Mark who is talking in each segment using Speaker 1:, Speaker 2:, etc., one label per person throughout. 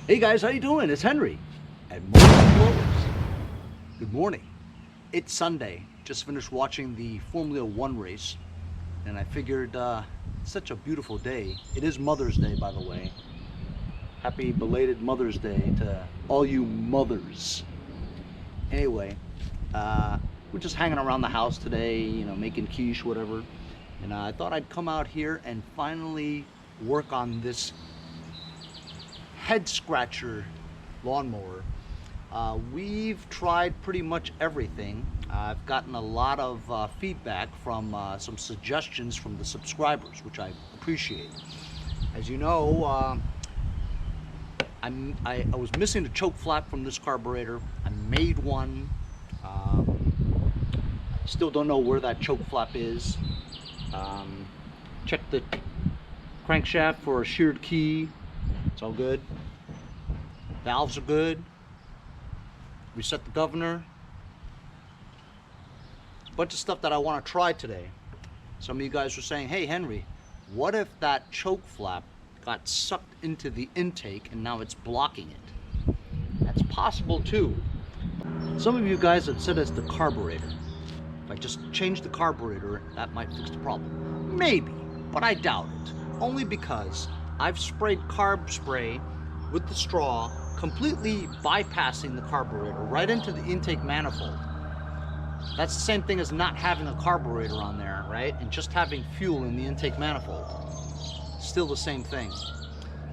Speaker 1: Hey guys, how you doing? It's Henry at Mowers. Good morning. It's Sunday. Just finished watching the Formula One race, and I figured it's such a beautiful day. It is Mother's Day, by the way. Happy belated Mother's Day to all you mothers. Anyway, we're just hanging around the house today, you know, making quiche, whatever. And I thought I'd come out here and finally work on this head scratcher lawnmower. We've tried pretty much everything. I've gotten a lot of feedback from some suggestions from the subscribers, which I appreciate. As you know, I was missing the choke flap from this carburetor. I made one. Still don't know where that choke flap is. Checked the crankshaft for a sheared key. It's all good. Valves are good. Reset the governor. A bunch of stuff that I want to try today. Some of you guys were saying, hey Henry, what if that choke flap got sucked into the intake and now it's blocking it? That's possible too. Some of you guys have said it's the carburetor. If I just change the carburetor, that might fix the problem. Maybe, but I doubt it. Only because I've sprayed carb spray with the straw, completely bypassing the carburetor right into the intake manifold. That's the same thing as not having a carburetor on there, right? And just having fuel in the intake manifold. Still the same thing.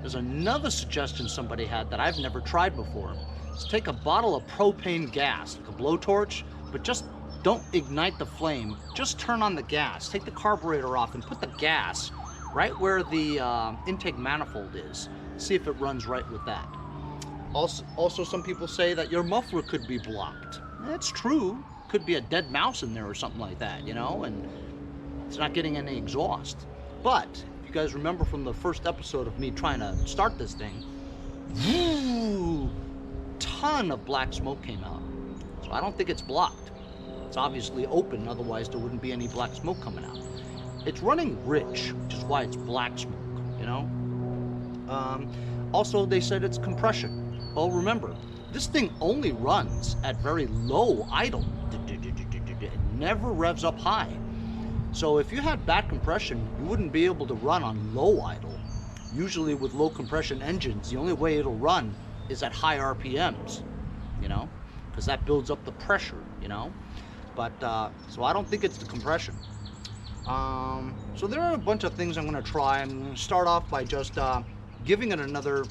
Speaker 1: There's another suggestion somebody had that I've never tried before. Is take a bottle of propane gas, like a blowtorch, but just don't ignite the flame. Just turn on the gas. Take the carburetor off and put the gas right where the intake manifold is. See if it runs right with that. Also, some people say that your muffler could be blocked. That's true. Could be a dead mouse in there or something like that, you know, and it's not getting any exhaust. But if you guys remember from the first episode of me trying to start this thing, ton of black smoke came out. So I don't think it's blocked. It's obviously open, otherwise there wouldn't be any black smoke coming out. It's running rich, which is why it's black smoke, you know. Also, they said it's compression. Well, remember, this thing only runs at very low idle. It never revs up high. So if you had bad compression, you wouldn't be able to run on low idle. Usually with low compression engines, the only way it'll run is at high RPMs, you know, because that builds up the pressure, you know. But, so I don't think it's the compression. So there are a bunch of things I'm going to try. I'm going to start off by just giving it another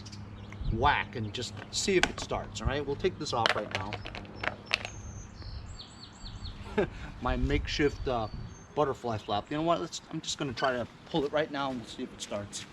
Speaker 1: whack and just see if it starts. All right, we'll take this off right now. My makeshift butterfly flap. You know what? I'm just going to try to pull it right now and we'll see if it starts.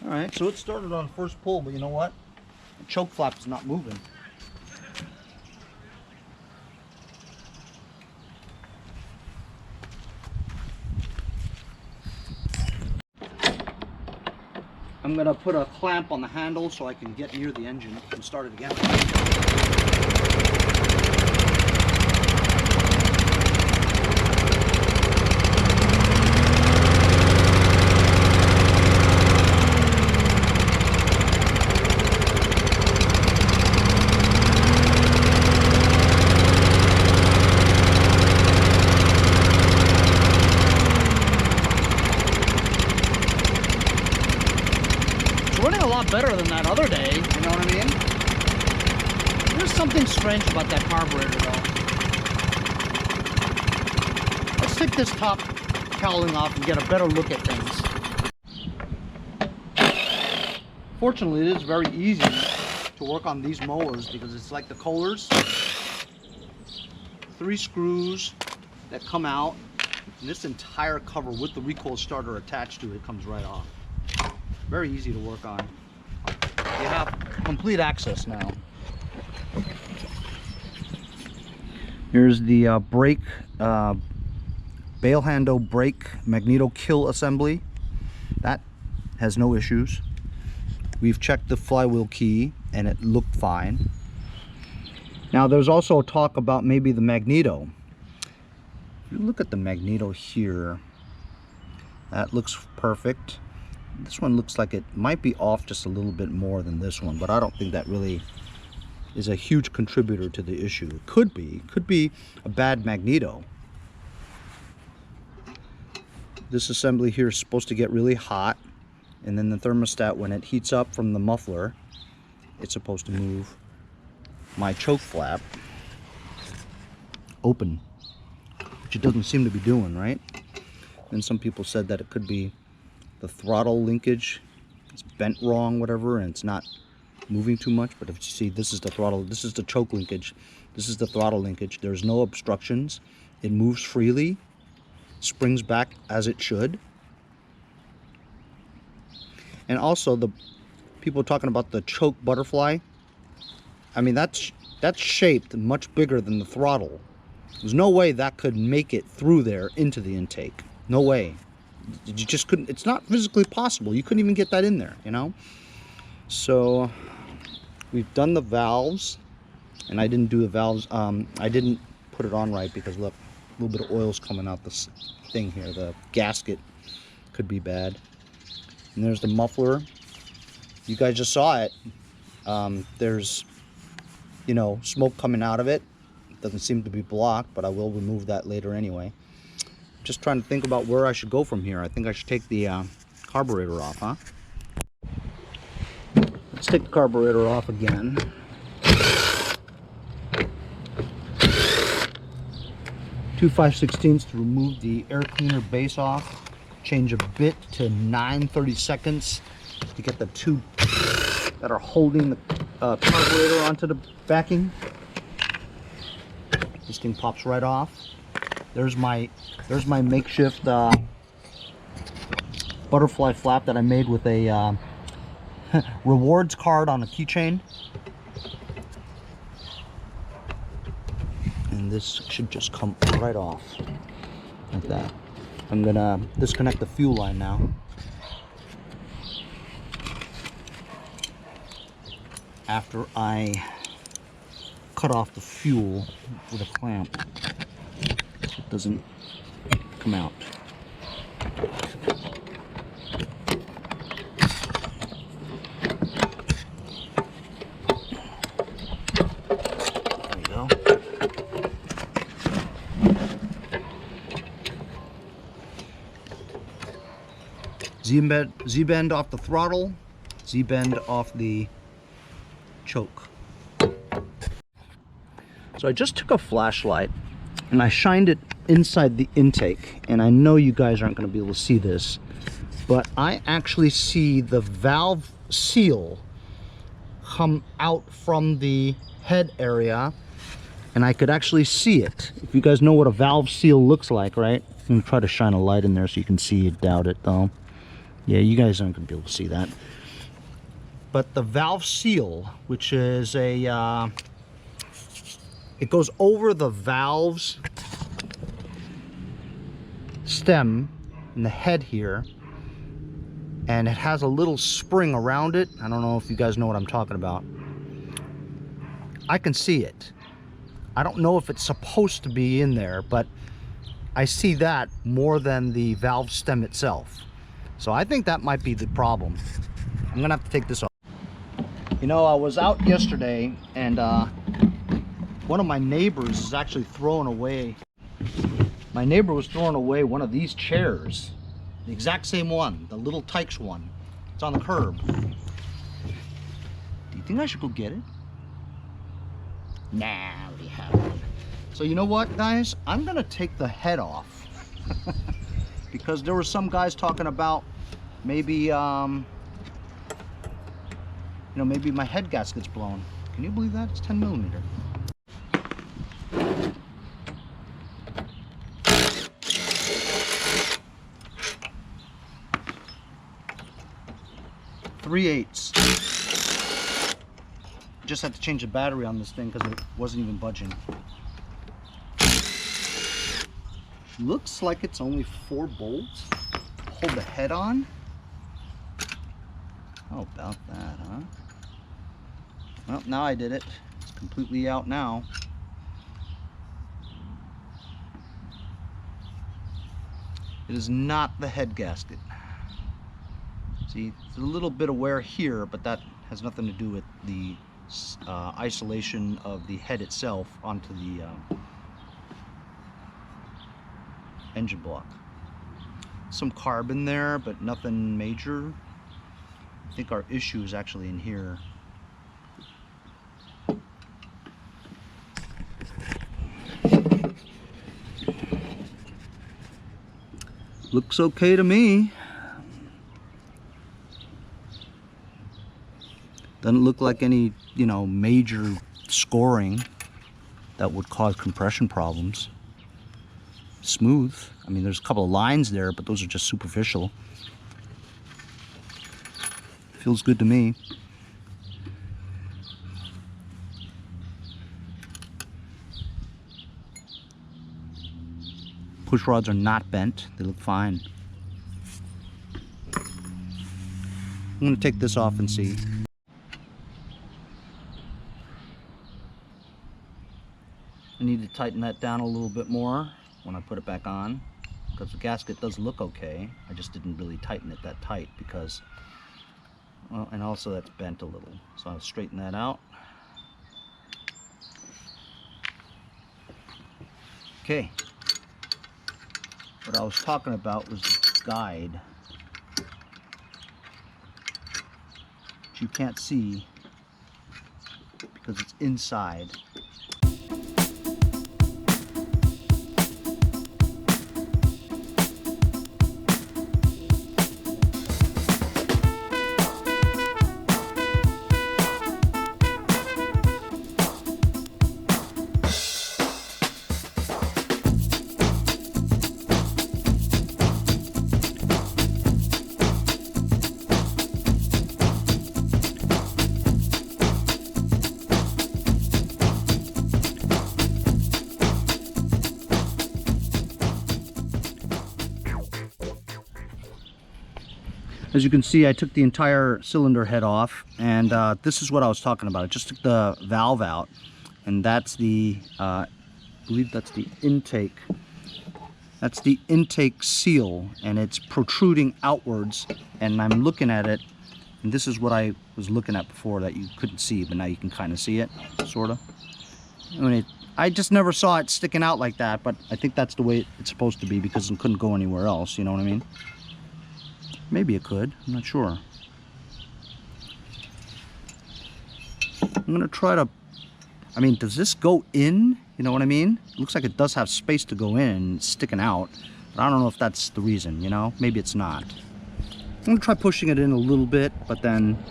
Speaker 1: Alright, so it started on first pull, but you know what? The choke flap is not moving. I'm going to put a clamp on the handle so I can get near the engine and start it again. Running a lot better than that other day, you know what I mean? There's something strange about that carburetor though. Let's take this top cowling off and get a better look at things. Fortunately, it is very easy to work on these mowers because it's like the Kohlers. 3 screws that come out, and this entire cover with the recoil starter attached to it comes right off. Very easy to work on. You have complete access now. Here's the brake bail handle brake magneto kill assembly. That has no issues. We've checked the flywheel key and it looked fine. Now there's also talk about maybe the magneto. If you look at the magneto here, that looks perfect. This one looks like it might be off just a little bit more than this one, but I don't think that really is a huge contributor to the issue. It could be a bad magneto. This assembly here is supposed to get really hot, and then the thermostat, when it heats up from the muffler, it's supposed to move my choke flap open, which it doesn't seem to be doing, right? And some people said that it could be the throttle linkage. It's bent wrong, whatever, and it's not moving too much. But if you see, this is the throttle, this is the choke linkage, this is the throttle linkage. There's no obstructions. It moves freely, springs back as it should. And also the people talking about the choke butterfly, I mean, that's shaped much bigger than the throttle. There's no way that could make it through there into the intake. No way. You just couldn't. It's not physically possible. You couldn't even get that in there, you know. So we've done the valves, and I didn't do the valves. I didn't put it on right because look, a little bit of oil's coming out this thing here. The gasket could be bad. And there's the muffler. You guys just saw it. There's, you know, smoke coming out of it. It doesn't seem to be blocked, but I will remove that later anyway. Just trying to think about where I should go from here. I think I should take the carburetor off, huh? Let's take the carburetor off again. 2 5/16 to remove the air cleaner base off. Change a bit to 9/32 to get the two that are holding the carburetor onto the backing. This thing pops right off. There's my makeshift butterfly flap that I made with a rewards card on a keychain. And this should just come right off like that. I'm gonna disconnect the fuel line now. After I cut off the fuel with a clamp, so it doesn't come out. There we go. Z-bend off the throttle, Z-bend off the choke. So I just took a flashlight and I shined it inside the intake, and I know you guys aren't going to be able to see this, but I actually see the valve seal come out from the head area, and I could actually see it. If you guys know what a valve seal looks like, right? I'm going to try to shine a light in there so you can see it. Doubt it though. Yeah, you guys aren't going to be able to see that. But the valve seal, which is a it goes over the valve's stem in the head here, and it has a little spring around it. I don't know if you guys know what I'm talking about. I can see it. I don't know if it's supposed to be in there, but I see that more than the valve stem itself. So I think that might be the problem. I'm gonna have to take this off. You know, I was out yesterday, and one of my neighbors is actually throwing away. My neighbor was throwing away one of these chairs, the exact same one, the little Tykes one. It's on the curb. Do you think I should go get it? Nah, I already have one. So you know what, guys? I'm gonna take the head off because there were some guys talking about maybe, you know, maybe my head gasket's blown. Can you believe that? It's 10 millimeter. .3/8. Just had to change the battery on this thing because it wasn't even budging. Looks like it's only 4 bolts. Hold the head on. How about that, huh? Well, now I did it. It's completely out now. It is not the head gasket. See, it's a little bit of wear here, but that has nothing to do with the isolation of the head itself onto the engine block. Some carbon there, but nothing major. I think our issue is actually in here. Looks okay to me. Doesn't look like any, you know, major scoring that would cause compression problems. Smooth. I mean, there's a couple of lines there, but those are just superficial. Feels good to me. Push rods are not bent. They look fine. I'm going to take this off and see. I need to tighten that down a little bit more when I put it back on, because the gasket does look okay. I just didn't really tighten it that tight because, well, and also that's bent a little. So I'll straighten that out. Okay. What I was talking about was the guide, which you can't see because it's inside. As you can see, I took the entire cylinder head off, and this is what I was talking about. I just took the valve out, and that's the, I believe that's the intake. That's the intake seal, and it's protruding outwards, and I'm looking at it, and this is what I was looking at before that you couldn't see, but now you can kind of see it, sort of. I mean, I just never saw it sticking out like that, but I think that's the way it's supposed to be because it couldn't go anywhere else, you know what I mean? Maybe it could, I'm not sure. I'm gonna try to, I mean, does this go in? You know what I mean? It looks like it does have space to go in and it's sticking out, but I don't know if that's the reason, you know? Maybe it's not. I'm gonna try pushing it in a little bit, but then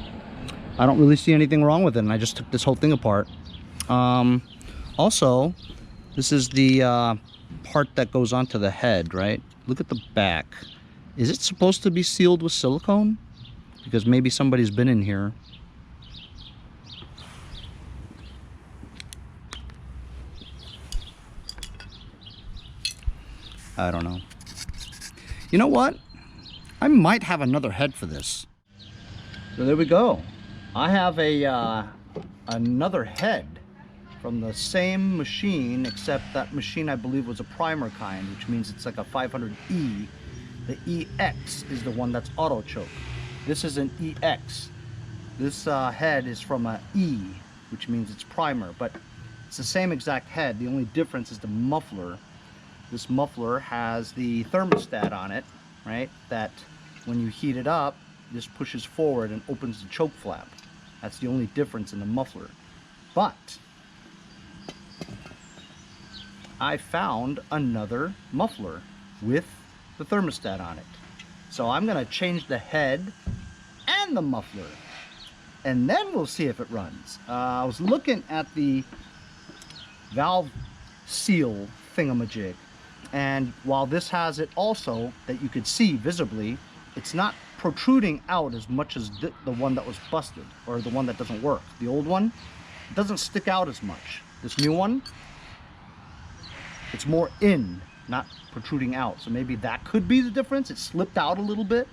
Speaker 1: I don't really see anything wrong with it, and I just took this whole thing apart. Also, this is the part that goes onto the head, right? Look at the back. Is it supposed to be sealed with silicone? Because maybe somebody's been in here. I don't know. You know what? I might have another head for this. So there we go. I have a another head from the same machine, except that machine I believe was a primer kind, which means it's like a 500E. The EX is the one that's auto choke. This is an EX. This head is from a E, which means it's primer, but it's the same exact head. The only difference is the muffler. This muffler has the thermostat on it, right? That when you heat it up, this pushes forward and opens the choke flap. That's the only difference in the muffler. But I found another muffler with the thermostat on it. So I'm gonna change the head and the muffler, and then we'll see if it runs. I was looking at the valve seal thingamajig, and while this has it also that you could see visibly, it's not protruding out as much as the one that was busted, or the one that doesn't work. The old one doesn't stick out as much. This new one, it's more in. not protruding out. So maybe that could be the difference. It slipped out a little bit.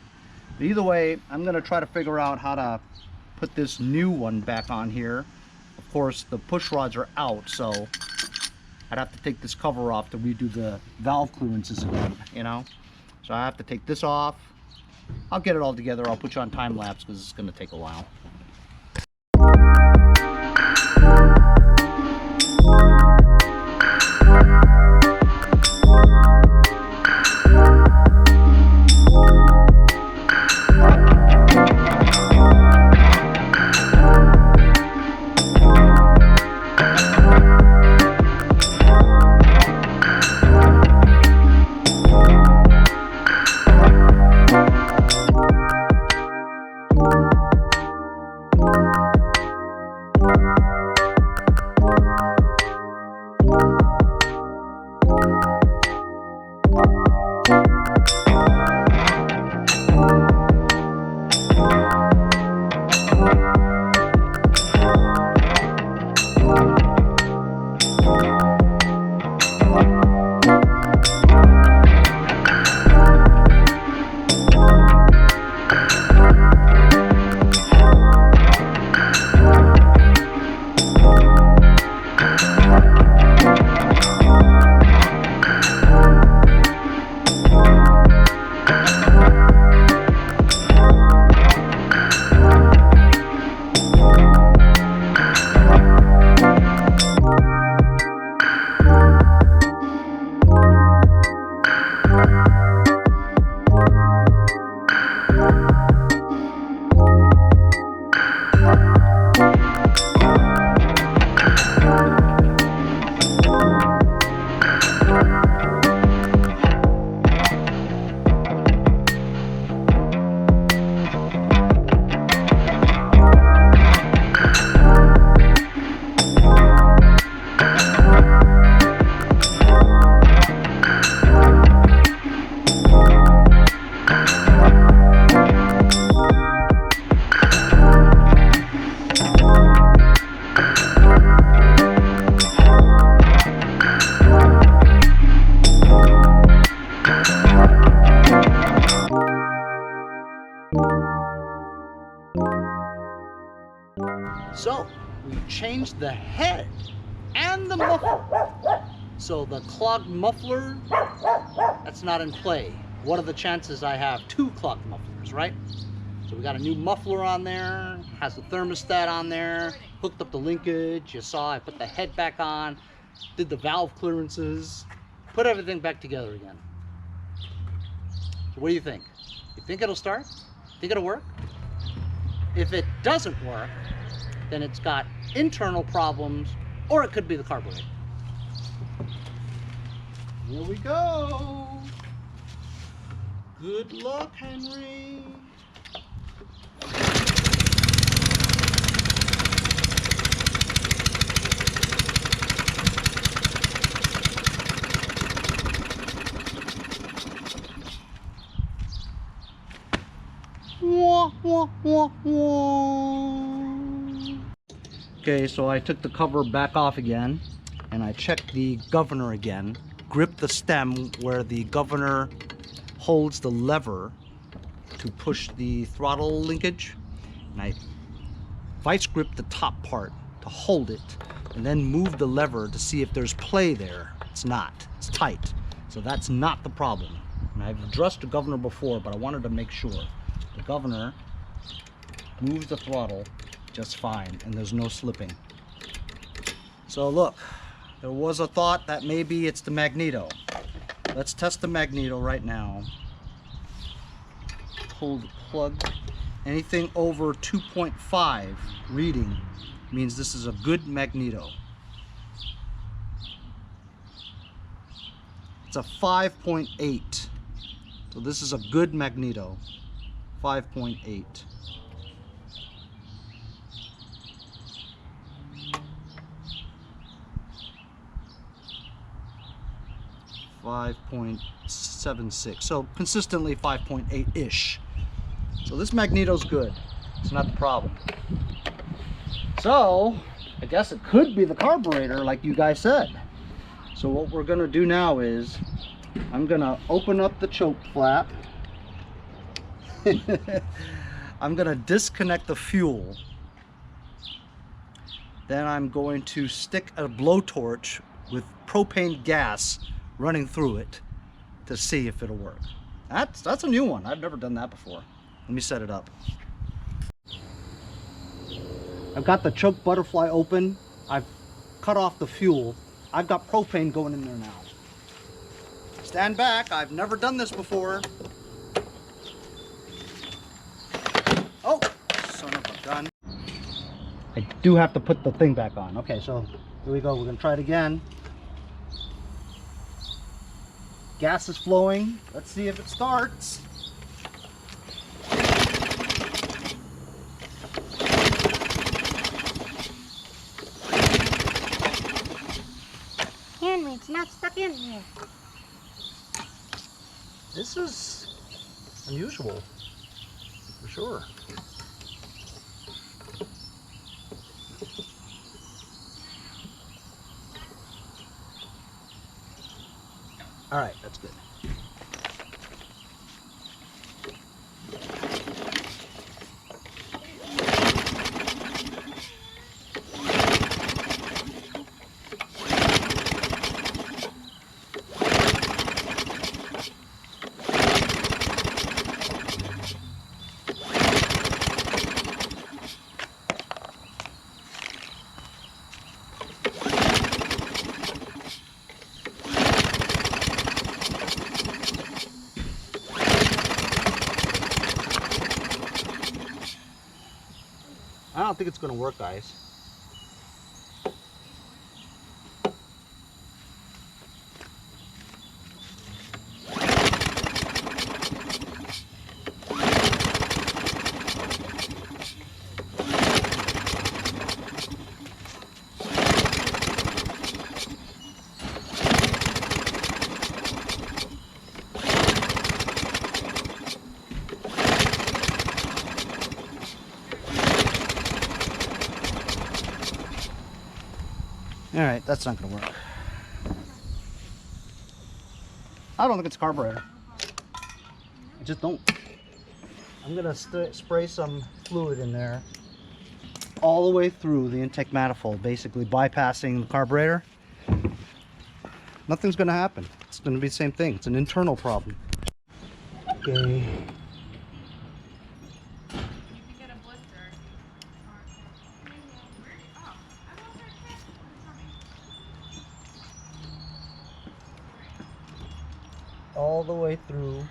Speaker 1: But either way, I'm gonna try to figure out how to put this new one back on here. Of course, the push rods are out, so I'd have to take this cover off to redo the valve clearances again, you know? So I have to take this off. I'll get it all together. I'll put you on time lapse because it's gonna take a while. So we changed the head and the muffler. So the clogged muffler, that's not in play. What are the chances I have two clogged mufflers, right? So we got a new muffler on there, has the thermostat on there, hooked up the linkage. You saw I put the head back on, did the valve clearances, put everything back together again. So what do you think? You think it'll start? Think it'll work? If it doesn't work, then it's got internal problems, or it could be the carburetor. Here we go. Good luck, Henry. Wah, wah, wah, wah. Okay, so I took the cover back off again, and I checked the governor again. Grip the stem where the governor holds the lever to push the throttle linkage, and I vice grip the top part to hold it, and then move the lever to see if there's play there. It's not. It's tight. So that's not the problem. And I've addressed the governor before, but I wanted to make sure. The governor moves the throttle just fine, and there's no slipping. So look, there was a thought that maybe it's the magneto. Let's test the magneto right now. Pull the plug. Anything over 2.5 reading means this is a good magneto. It's a 5.8. So this is a good magneto. 5.8. 5.76, so consistently 5.8-ish. So this magneto's good. It's not the problem. So I guess it could be the carburetor like you guys said. So what we're gonna do now is I'm gonna open up the choke flap. I'm gonna disconnect the fuel. Then I'm going to stick a blowtorch with propane gas running through it to see if it'll work. That's a new one. I've never done that before. Let me set it up. I've got the choke butterfly open. I've cut off the fuel. I've got propane going in there now. Stand back. I've never done this before. Oh, son of a gun. I do have to put the thing back on. Okay, so here we go. We're going to try it again. Gas is flowing. Let's see if it starts.
Speaker 2: Henry, it's not stuck in here.
Speaker 1: This is unusual, for sure. All right, that's good. I don't think it's going to work, guys. Alright, that's not going to work. I don't think it's carburetor. I just don't. I'm going to spray some fluid in there all the way through the intake manifold, basically bypassing the carburetor. Nothing's going to happen. It's going to be the same thing. It's an internal problem. Okay. All the way through.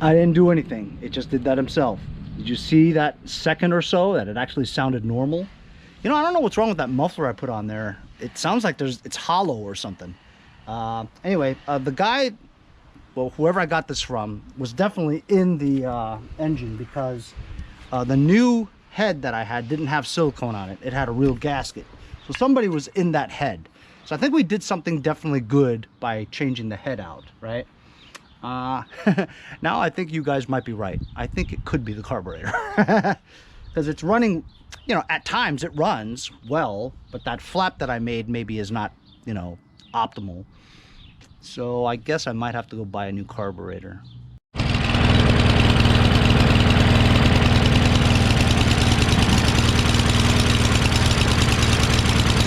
Speaker 1: I didn't do anything. It just did that himself. Did you see that second or so that it actually sounded normal? You know, I don't know what's wrong with that muffler I put on there. It sounds like it's hollow or something. Anyway, the guy, well, whoever I got this from, was definitely in the engine, because the new head that I had didn't have silicone on it. It had a real gasket. So somebody was in that head. So I think we did something definitely good by changing the head out, right? Now I think you guys might be right. I think it could be the carburetor. Because it's running, you know, at times it runs well, but that flap that I made maybe is not, you know, optimal. So I guess I might have to go buy a new carburetor.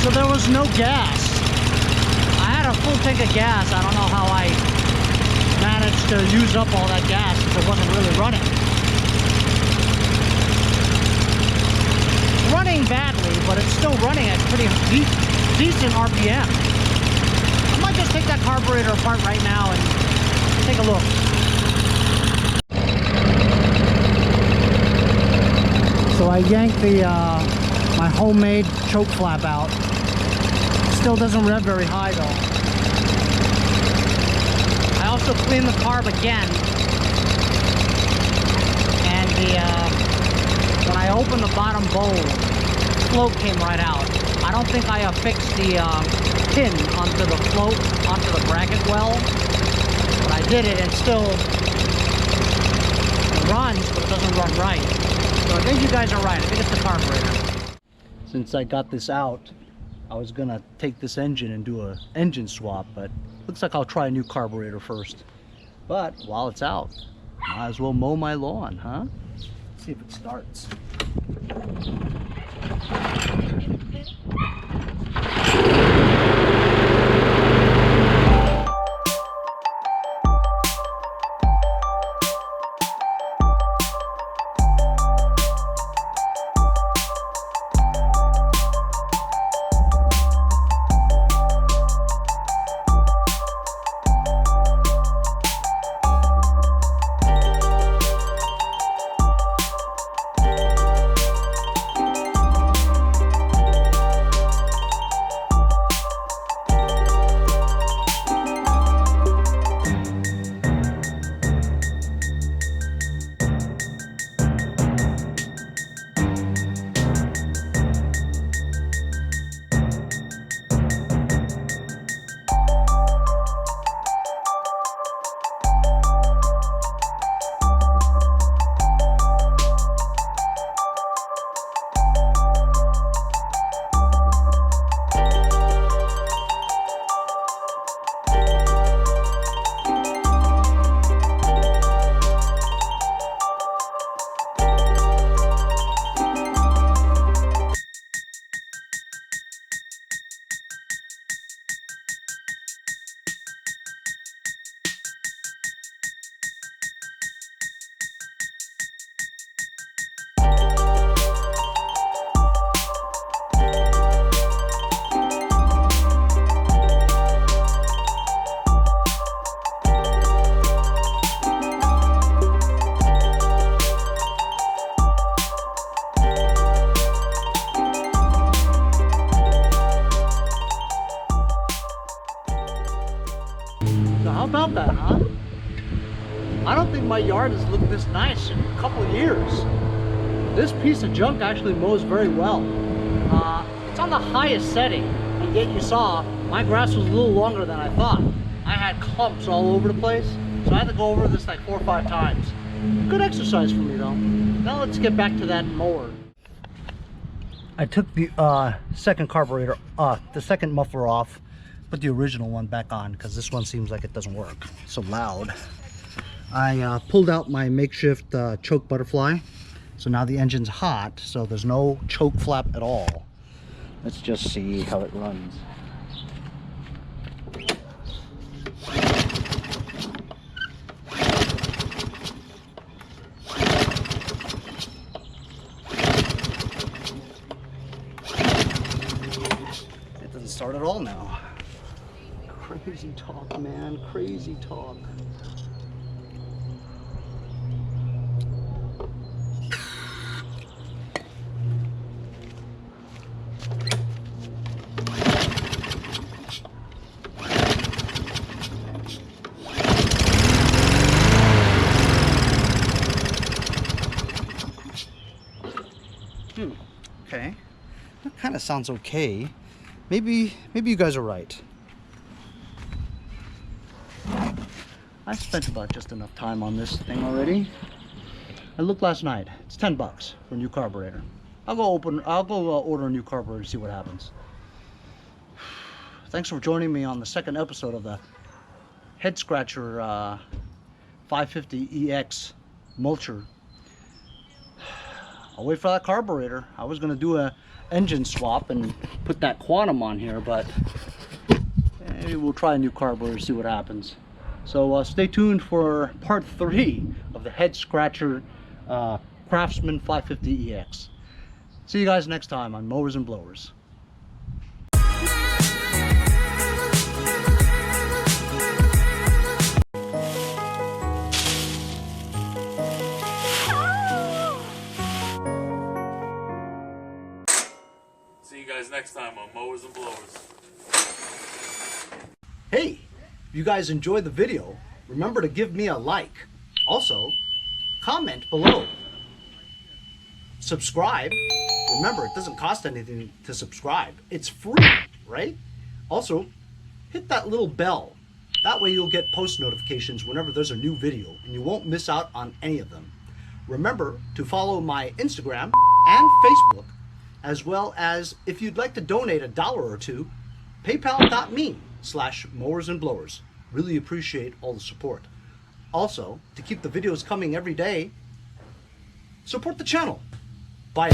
Speaker 1: So there was no gas. I had a full tank of gas. I don't know how I managed to use up all that gas because it wasn't really running. Running badly, but it's still running at pretty decent RPM. I might just take that carburetor apart right now and take a look. So I yanked the my homemade choke flap out. Still doesn't rev very high though. I also cleaned the carb again, and when I opened the bottom bowl, float came right out. I don't think I affixed the pin onto the float, onto the bracket well, but I did it, and still it runs, but it doesn't run right. So I think you guys are right. I think it's the carburetor. Since I got this out, I was gonna take this engine and do a engine swap, but looks like I'll try a new carburetor first. But while it's out, might as well mow my lawn, huh? Let's see if it starts. How about that, huh? I don't think my yard has looked this nice in a couple of years. This piece of junk actually mows very well. It's on the highest setting, and yet you saw my grass was a little longer than I thought. I had clumps all over the place, so I had to go over this like 4 or 5 times. Good exercise for me though. Now let's get back to that mower. I took the second carburetor, the second muffler off, put the original one back on because this one seems like it doesn't work. It's so loud. I pulled out my makeshift choke butterfly. So now the engine's hot, so there's no choke flap at all. Let's just see how it runs. It doesn't start at all now. Crazy talk, man, crazy talk. kind of sounds okay. Maybe you guys are right. I spent about just enough time on this thing already. I looked last night. It's $10 for a new carburetor. I'll go order a new carburetor and see what happens. Thanks for joining me on the second episode of the Head Scratcher 550Ex Mulcher. I'll wait for that carburetor. I was going to do a engine swap and put that Quantum on here, but maybe we'll try a new carburetor, see what happens. So stay tuned for part 3 of the Head Scratcher Craftsman 550Ex. See you guys next time on Mowers and Blowers.
Speaker 2: See you guys next time on Mowers and Blowers.
Speaker 1: Hey, if you guys enjoyed the video, remember to give me a like. Also, comment below. Subscribe. Remember, it doesn't cost anything to subscribe. It's free, right? Also, hit that little bell. That way you'll get post notifications whenever there's a new video and you won't miss out on any of them. Remember to follow my Instagram and Facebook, as well as if you'd like to donate $1 or $2, paypal.me/mowersandblowers. Really appreciate all the support. Also, to keep the videos coming every day, support the channel. Bye.